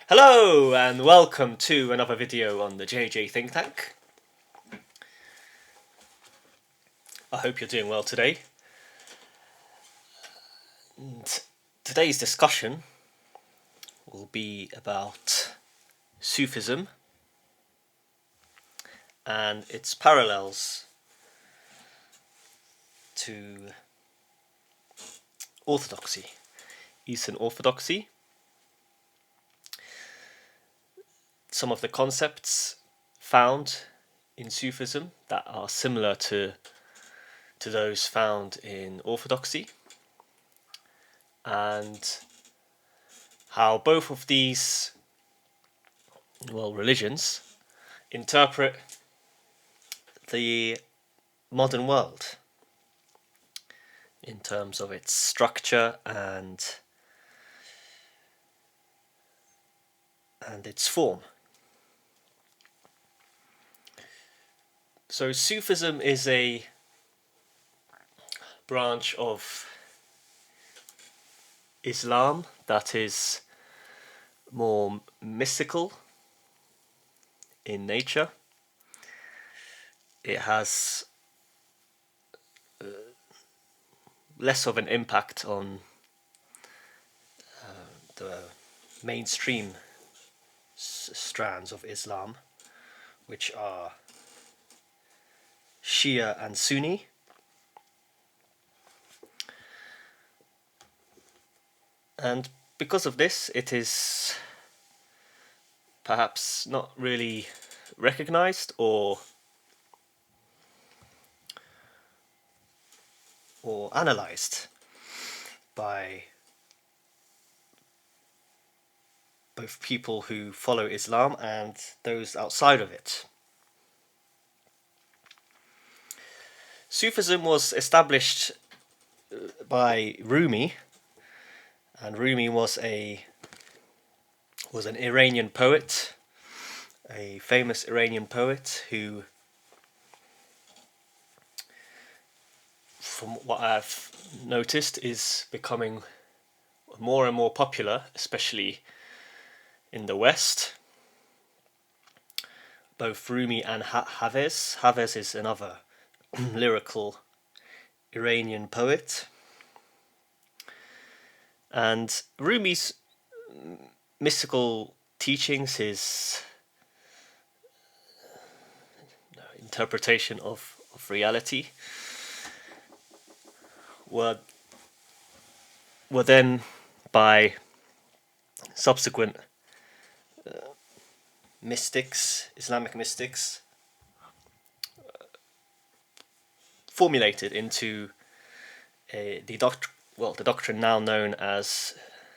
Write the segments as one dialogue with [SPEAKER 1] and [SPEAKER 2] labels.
[SPEAKER 1] Hello and welcome to another video on the JJ Think Tank. I hope you're doing well today. And today's discussion will be about Sufism and its parallels to Orthodoxy, Eastern Orthodoxy. Some of the concepts found in Sufism that are similar to those found in Orthodoxy, and how both of these religions interpret the modern world in terms of its structure and its form. So Sufism is a branch of Islam that is more mystical in nature. It has less of an impact on the mainstream strands of Islam, which are Shia and Sunni. And because of this, it is perhaps not really recognized or analyzed by both people who follow Islam and those outside of it. Sufism was established by Rumi, and Rumi was an Iranian poet, a famous Iranian poet who, from what I've noticed, is becoming more and more popular, especially in the West. Both Rumi and Hafez. Hafez is another lyrical Iranian poet. And Rumi's mystical teachings, his interpretation of reality, were then by subsequent mystics, Islamic mystics, formulated into the doctrine now known as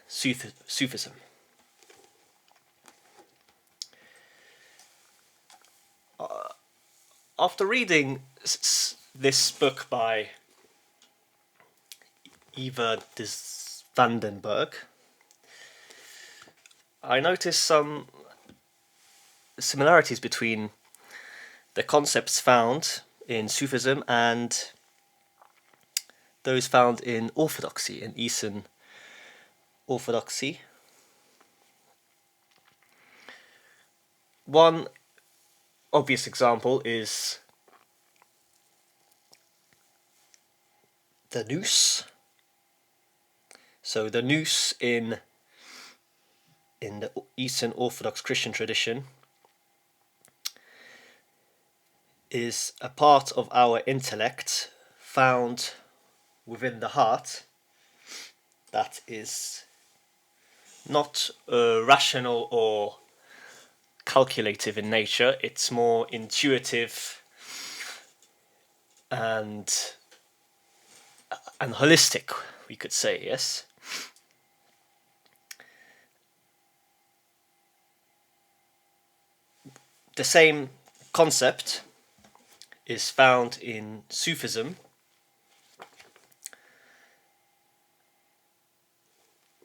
[SPEAKER 1] Sufism. After reading this book by Eva de Vitray-Meyerovitch, I noticed some similarities between the concepts found in Sufism and those found in Orthodoxy, in Eastern Orthodoxy. One obvious example is the Nous. So the Nous in the Eastern Orthodox Christian tradition is a part of our intellect found within the heart that is not rational or calculative in nature. It's more intuitive and holistic, we could say, yes. The same concept is found in Sufism,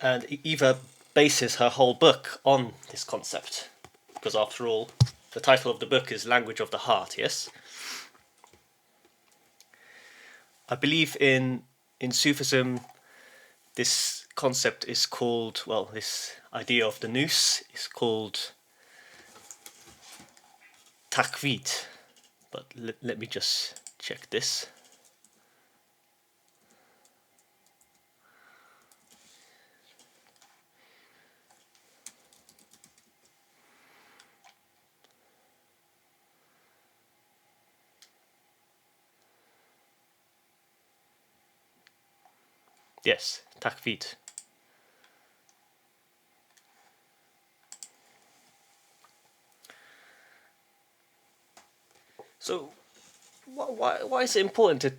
[SPEAKER 1] and Eva bases her whole book on this concept, because after all, the title of the book is Language of the Heart, yes? I believe in Sufism this concept is called, well, this idea of the Nous is called takwid, but let me just check this. Yes, takwid. So, why is it important to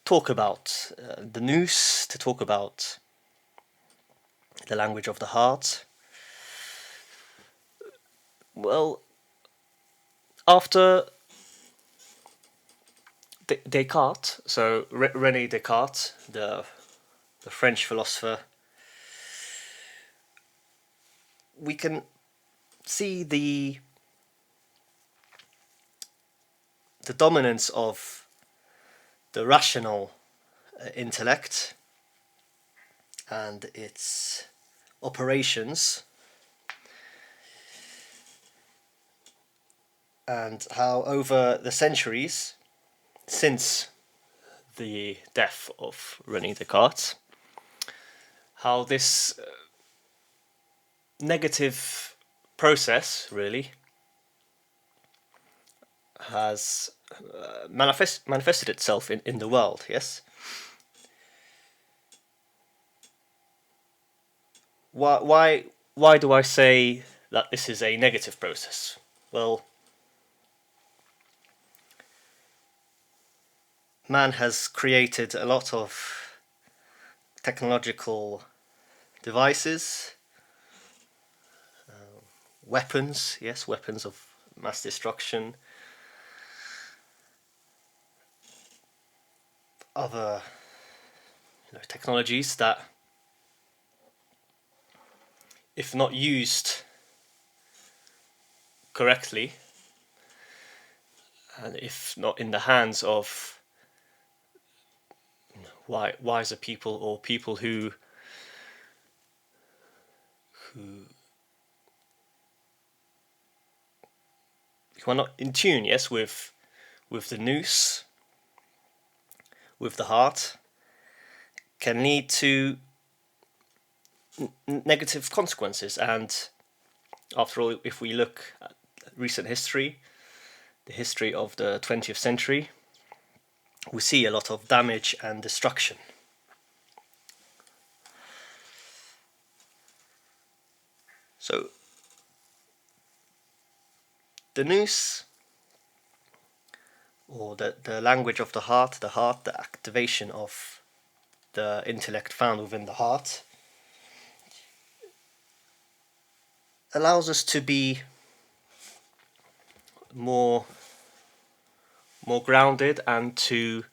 [SPEAKER 1] talk about the Nous, to talk about the language of the heart? Well, after Descartes, so René Descartes, the French philosopher, we can see the dominance of the rational intellect and its operations, and how over the centuries since the death of René Descartes, how this negative process really has manifested itself in the world, yes? Why do I say that this is a negative process? Well, man has created a lot of technological devices, weapons, yes, weapons of mass destruction, other technologies that, if not used correctly, and if not in the hands of wiser people, or people who are not in tune, yes, with the Nous, with the heart, can lead to negative consequences. And after all, if we look at recent history, the history of the 20th century, we see a lot of damage and destruction. So the Nous, or the language of the heart, the activation of the intellect found within the heart, allows us to be more grounded, and to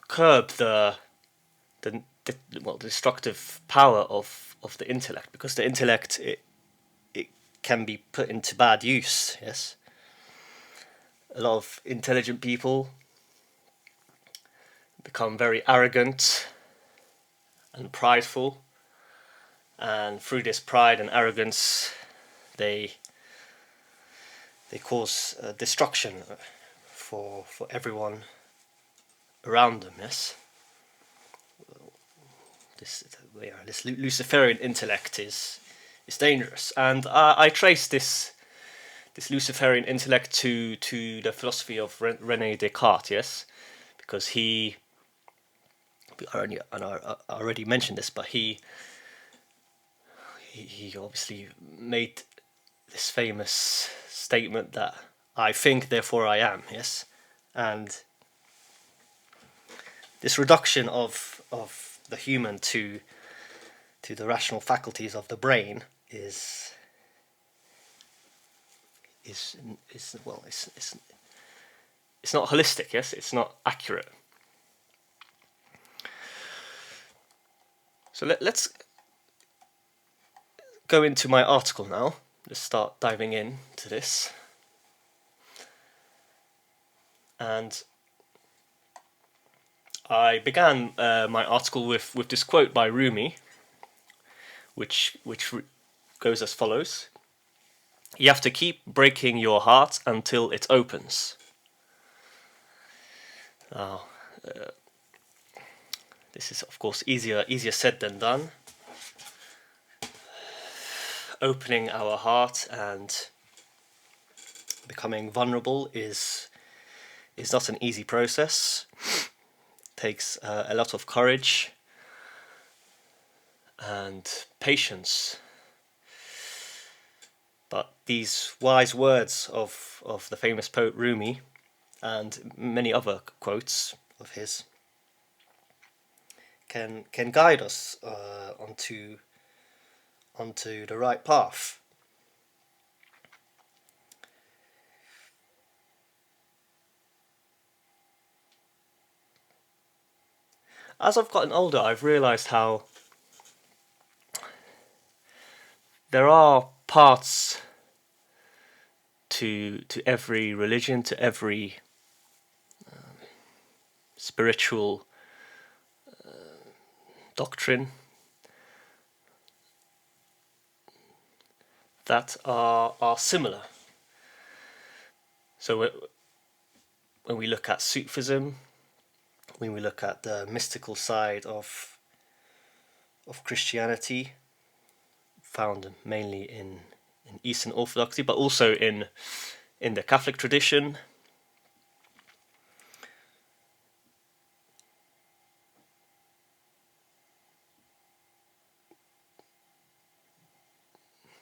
[SPEAKER 1] curb the destructive power of the intellect, because the intellect, it can be put into bad use, yes. A lot of intelligent people become very arrogant and prideful, and through this pride and arrogance they cause destruction for everyone around them, yes. This Luciferian intellect is dangerous, and I trace this Luciferian intellect to the philosophy of René Descartes, yes, because I already mentioned this, but he obviously made this famous statement that I think, therefore I am, yes, and this reduction of the human to the rational faculties of the brain is not holistic, yes, it's not accurate. So let's go into my article now. Let's start diving into this. And I began my article with this quote by Rumi, which goes as follows: "You have to keep breaking your heart until it opens." Now, this is of course easier said than done. Opening our heart and becoming vulnerable is not an easy process. It takes a lot of courage and patience. But these wise words of the famous poet Rumi and many other quotes of his can guide us onto the right path. As I've gotten older, I've realised how there are parts to every religion, to every spiritual doctrine that are similar. So when we look at Sufism, when we look at the mystical side of Christianity, found mainly in Eastern Orthodoxy, but also in the Catholic tradition,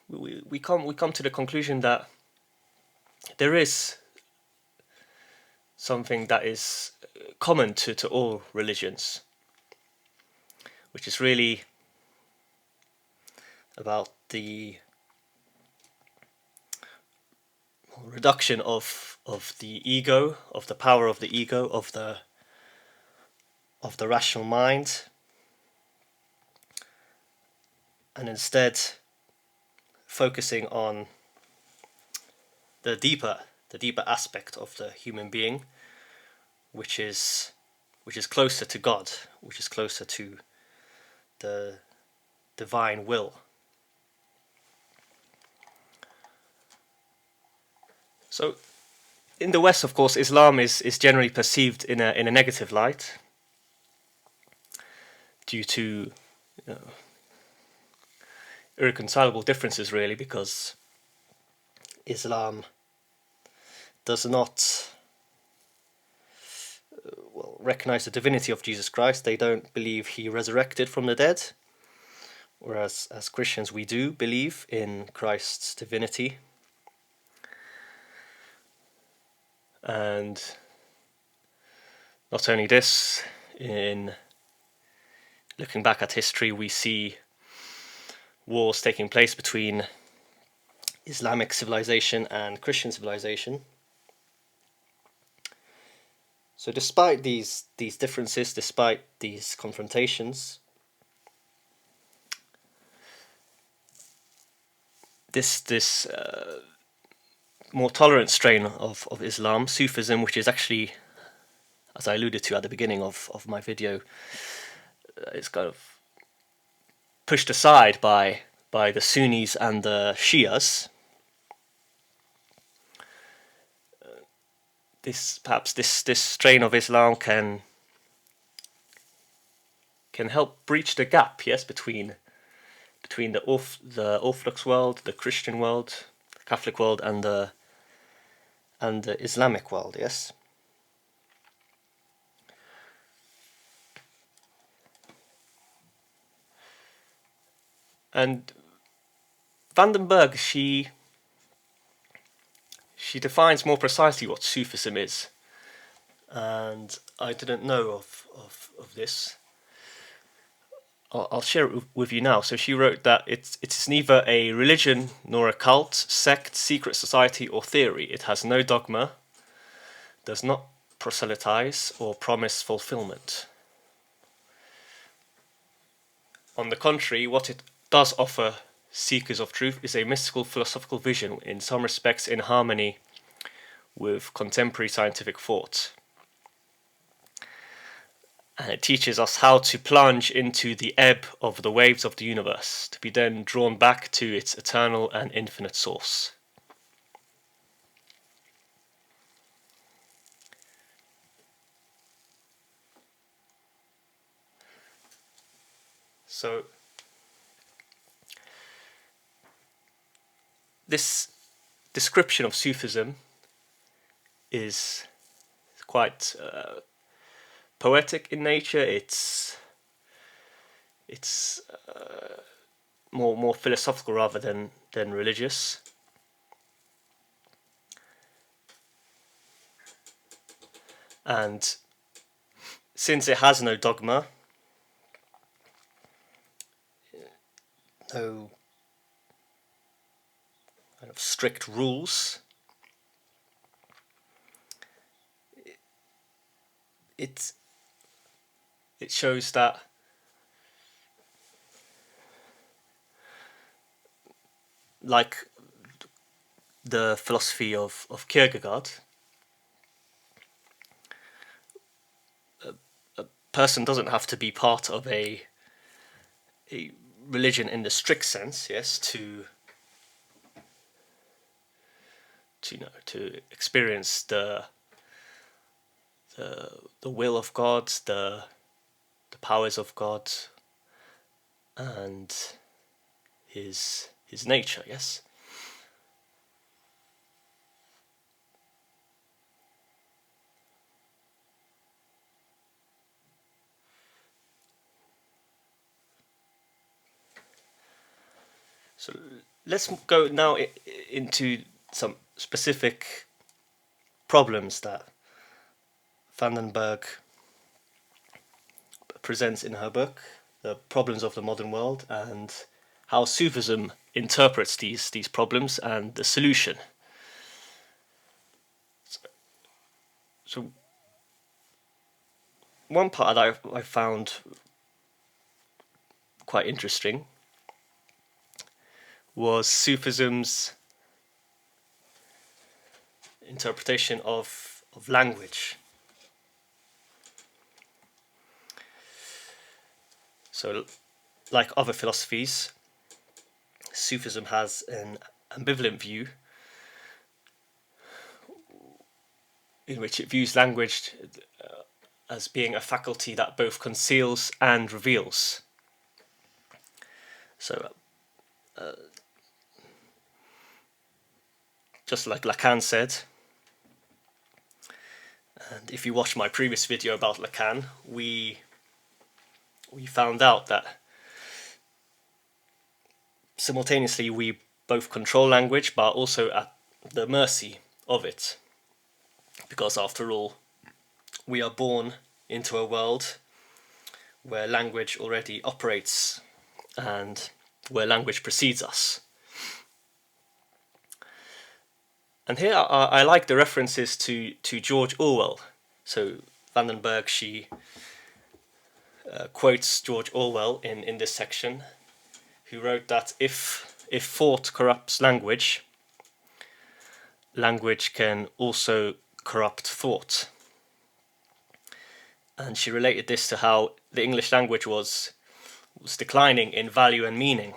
[SPEAKER 1] we come to the conclusion that there is something that is common to all religions, which is really about the reduction of the ego, of the power of the ego, of the rational mind, and instead focusing on the deeper aspect of the human being, which is closer to God, which is closer to the divine will. So, in the West, of course, Islam is generally perceived in a negative light due to irreconcilable differences, really, because Islam does not recognize the divinity of Jesus Christ. They don't believe he resurrected from the dead, whereas as Christians we do believe in Christ's divinity. And not only this, in looking back at history, we see wars taking place between Islamic civilization and Christian civilization. So despite these differences, despite these confrontations, this more tolerant strain of Islam, Sufism, which is actually, as I alluded to at the beginning of my video, it's kind of pushed aside by the Sunnis and the Shias. This strain of Islam can help breach the gap, yes, between the Orthodox world, the Christian world, the Catholic world, and the Islamic world, yes. And Vandenberg, she defines more precisely what Sufism is, and I didn't know of this. I'll share it with you now. So she wrote that it's neither a religion nor a cult, sect, secret society or theory. It has no dogma, does not proselytize or promise fulfillment. On the contrary, what it does offer seekers of truth is a mystical philosophical vision, in some respects in harmony with contemporary scientific thought. And it teaches us how to plunge into the ebb of the waves of the universe, to be then drawn back to its eternal and infinite source. So, this description of Sufism is quite poetic in nature. It's more philosophical rather than religious. And since it has no dogma, no kind of strict rules, it shows that like the philosophy of Kierkegaard, a person doesn't have to be part of a religion in the strict sense, yes, to experience the will of God, the powers of God, and his nature, yes. So let's go now into some specific problems that Vandenberg presents in her book, The Problems of the Modern World, and how Sufism interprets these problems and the solution. So one part that I found quite interesting was Sufism's interpretation of language. So, like other philosophies, Sufism has an ambivalent view in which it views language as being a faculty that both conceals and reveals. So, just like Lacan said, and if you watch my previous video about Lacan, we found out that simultaneously we both control language but are also at the mercy of it. Because after all, we are born into a world where language already operates and where language precedes us. And here I like the references to George Orwell. So Vandenberg, she quotes George Orwell in this section, who wrote that if thought corrupts language, language can also corrupt thought. And she related this to how the English language was declining in value and meaning.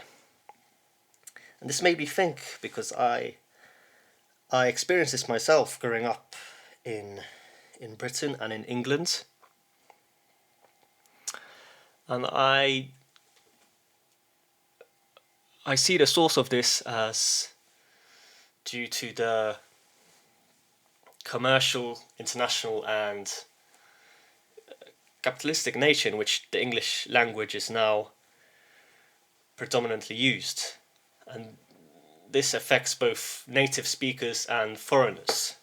[SPEAKER 1] And this made me think, because I experienced this myself growing up in Britain and in England. And I see the source of this as due to the commercial, international and capitalistic nature in which the English language is now predominantly used. And this affects both native speakers and foreigners.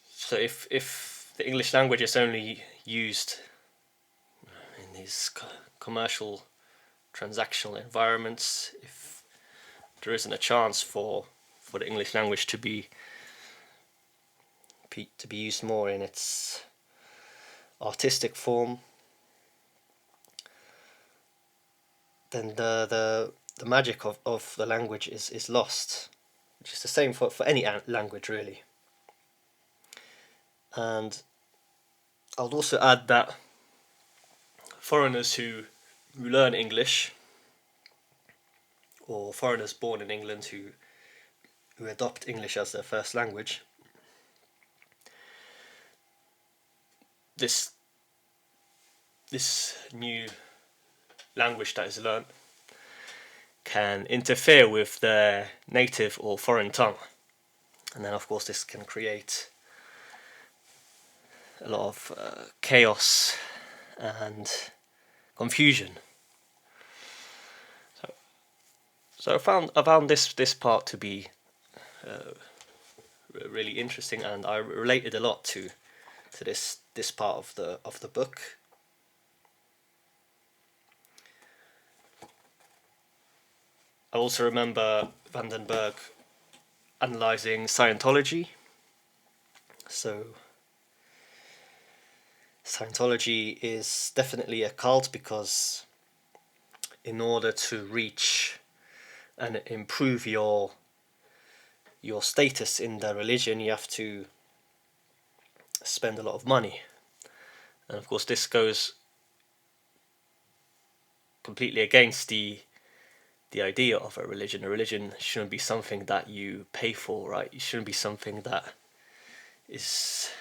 [SPEAKER 1] So if the English language is only used in these commercial, transactional environments, if there isn't a chance for the English language to be used more in its artistic form, then the magic of the language is lost. which is the same for any language really. And I would also add that foreigners who learn English, or foreigners born in England who adopt English as their first language, this new language that is learnt can interfere with their native or foreign tongue, and then of course this can create a lot of chaos and confusion. So I found this part to be really interesting, and I related a lot to this part of the book. I also remember Vandenberg analysing Scientology. So Scientology is definitely a cult because in order to reach and improve your status in the religion, you have to spend a lot of money. And of course this goes completely against the idea of a religion. A religion shouldn't be something that you pay for, right? It shouldn't be something that is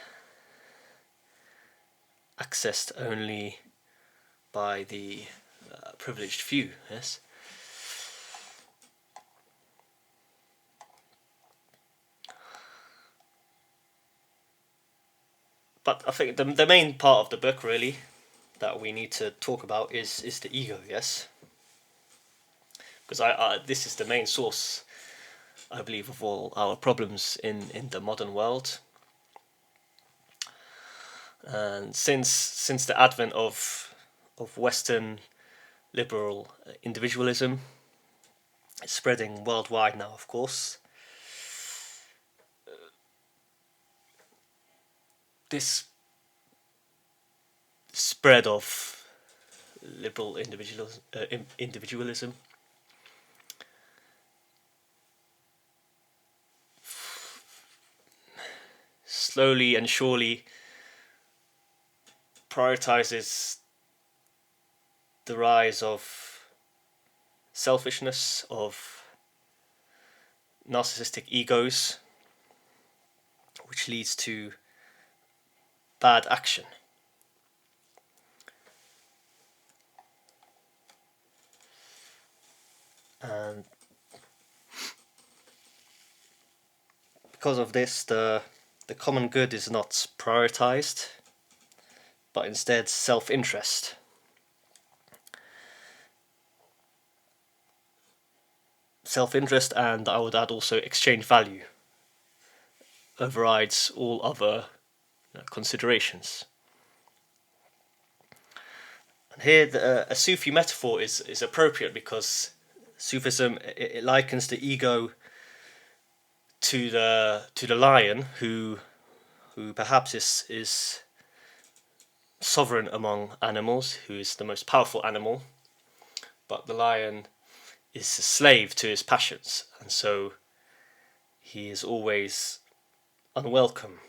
[SPEAKER 1] accessed only by the privileged few, yes? But I think the main part of the book really that we need to talk about is the ego, yes? Because this is the main source, I believe, of all our problems in the modern world. And since the advent of Western liberal individualism, it's spreading worldwide now, of course. This spread of liberal individualism slowly and surely prioritizes the rise of selfishness, of narcissistic egos, which leads to bad action. And because of this, the common good is not prioritized, but instead self-interest. Self-interest, and I would add also exchange value, overrides all other considerations. And here a Sufi metaphor is appropriate because Sufism it likens the ego to the lion who perhaps is sovereign among animals, who is the most powerful animal, but the lion is a slave to his passions, and so he is always unwelcome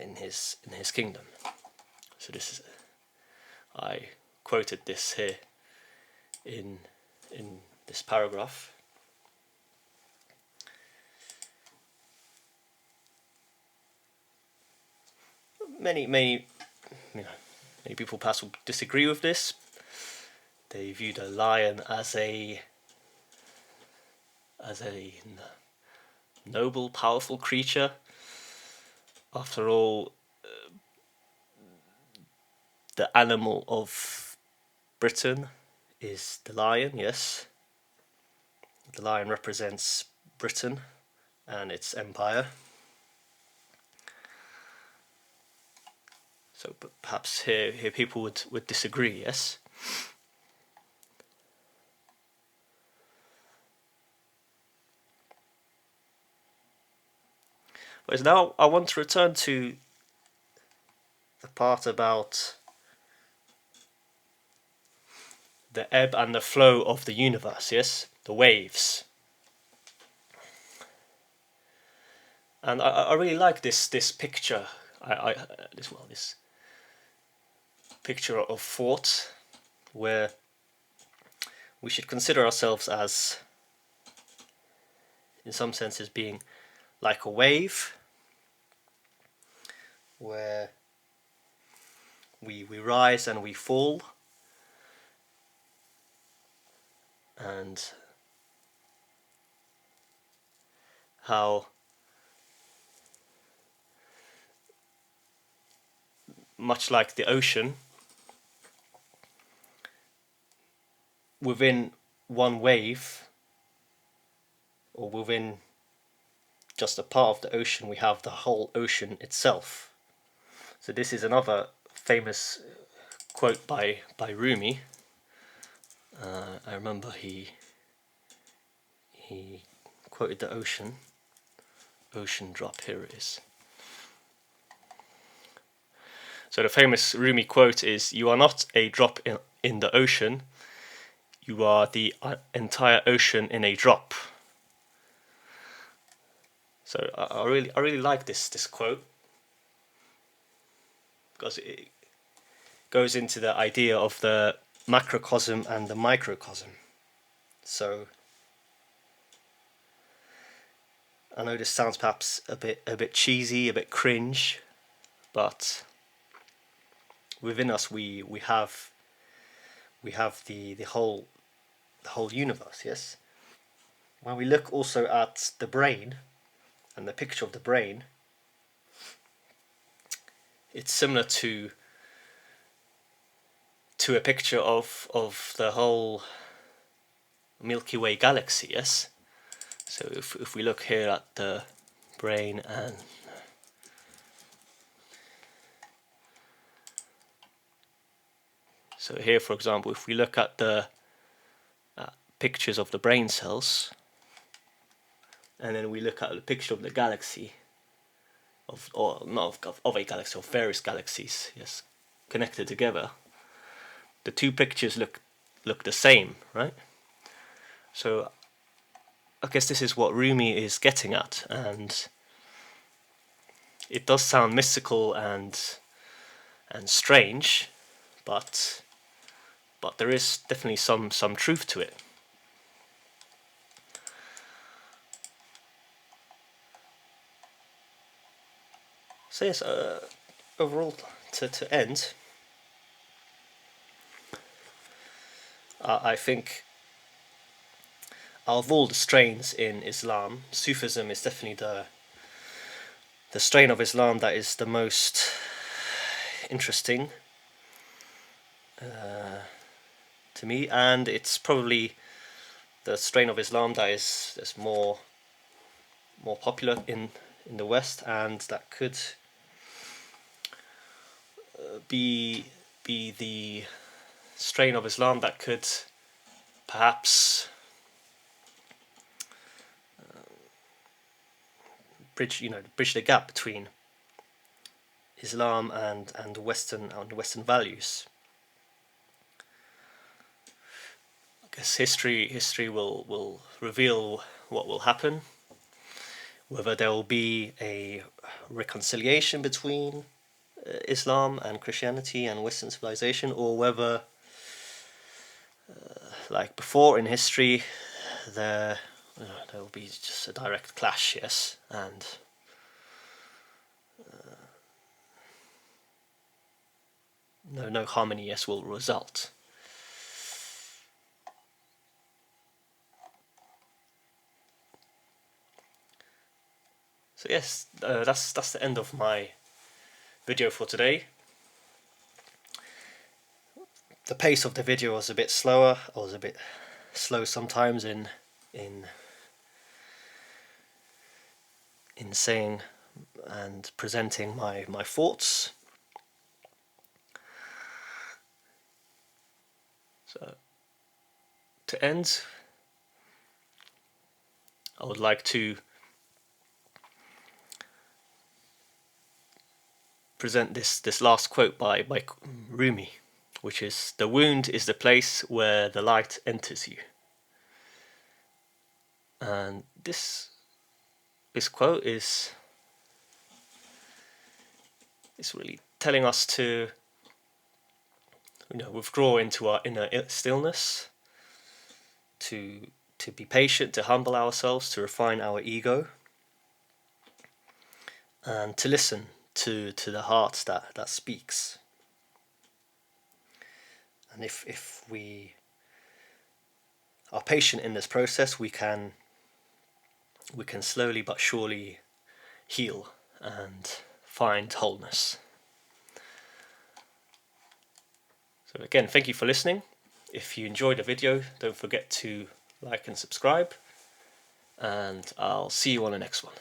[SPEAKER 1] in his kingdom. So this is, I quoted this here in this paragraph. Many people perhaps will disagree with this. They view the lion as a noble, powerful creature. After all, the animal of Britain is the lion, yes. The lion represents Britain and its empire. So perhaps here people would disagree, yes. Whereas now I want to return to the part about the ebb and the flow of the universe, yes? The waves. And I really like this picture. This picture of thought, where we should consider ourselves as, in some senses, being like a wave, where we rise and we fall, and how much like the ocean, within one wave, or within just a part of the ocean, we have the whole ocean itself. So this is another famous quote by Rumi. I remember he quoted the ocean drop. Here it is. So the famous Rumi quote is, "You are not a drop in the ocean, you are the entire ocean in a drop." So I really like this quote, because it goes into the idea of the macrocosm and the microcosm. So I know this sounds perhaps a bit cheesy, a bit cringe, but within us we have the whole universe. Yes. When we look also at the brain and the picture of the brain, it's similar to a picture of the whole Milky Way galaxy. Yes. So if we look here at the brain, and so here, for example, if we look at the pictures of the brain cells, and then we look at the picture of the galaxy, of a galaxy, of various galaxies, yes, connected together, the two pictures look the same, right? So I guess this is what Rumi is getting at, and it does sound mystical and strange, but there is definitely some truth to it. So yes, overall, to end, I think out of all the strains in Islam, Sufism is definitely the strain of Islam that is the most interesting to me, and it's probably the strain of Islam that is more popular in the West, and that could be the strain of Islam that could perhaps bridge the gap between Islam and Western values. I guess history will reveal what will happen, whether there will be a reconciliation between Islam and Christianity and Western civilization, or whether, like before in history, there will be just a direct clash, yes, and no harmony, yes, will result. So yes, that's the end of my video for today. The pace of the video was a bit slower. I was a bit slow sometimes in saying and presenting my thoughts. So to end, I would like to present this last quote by Rumi, which is, "The wound is the place where the light enters you." And this quote is It's really telling us to, withdraw into our inner stillness, to be patient, to humble ourselves, to refine our ego, and to listen to the heart that speaks. And if we are patient in this process, we can slowly but surely heal and find wholeness. So again, thank you for listening. If you enjoyed the video, don't forget to like and subscribe, and I'll see you on the next one.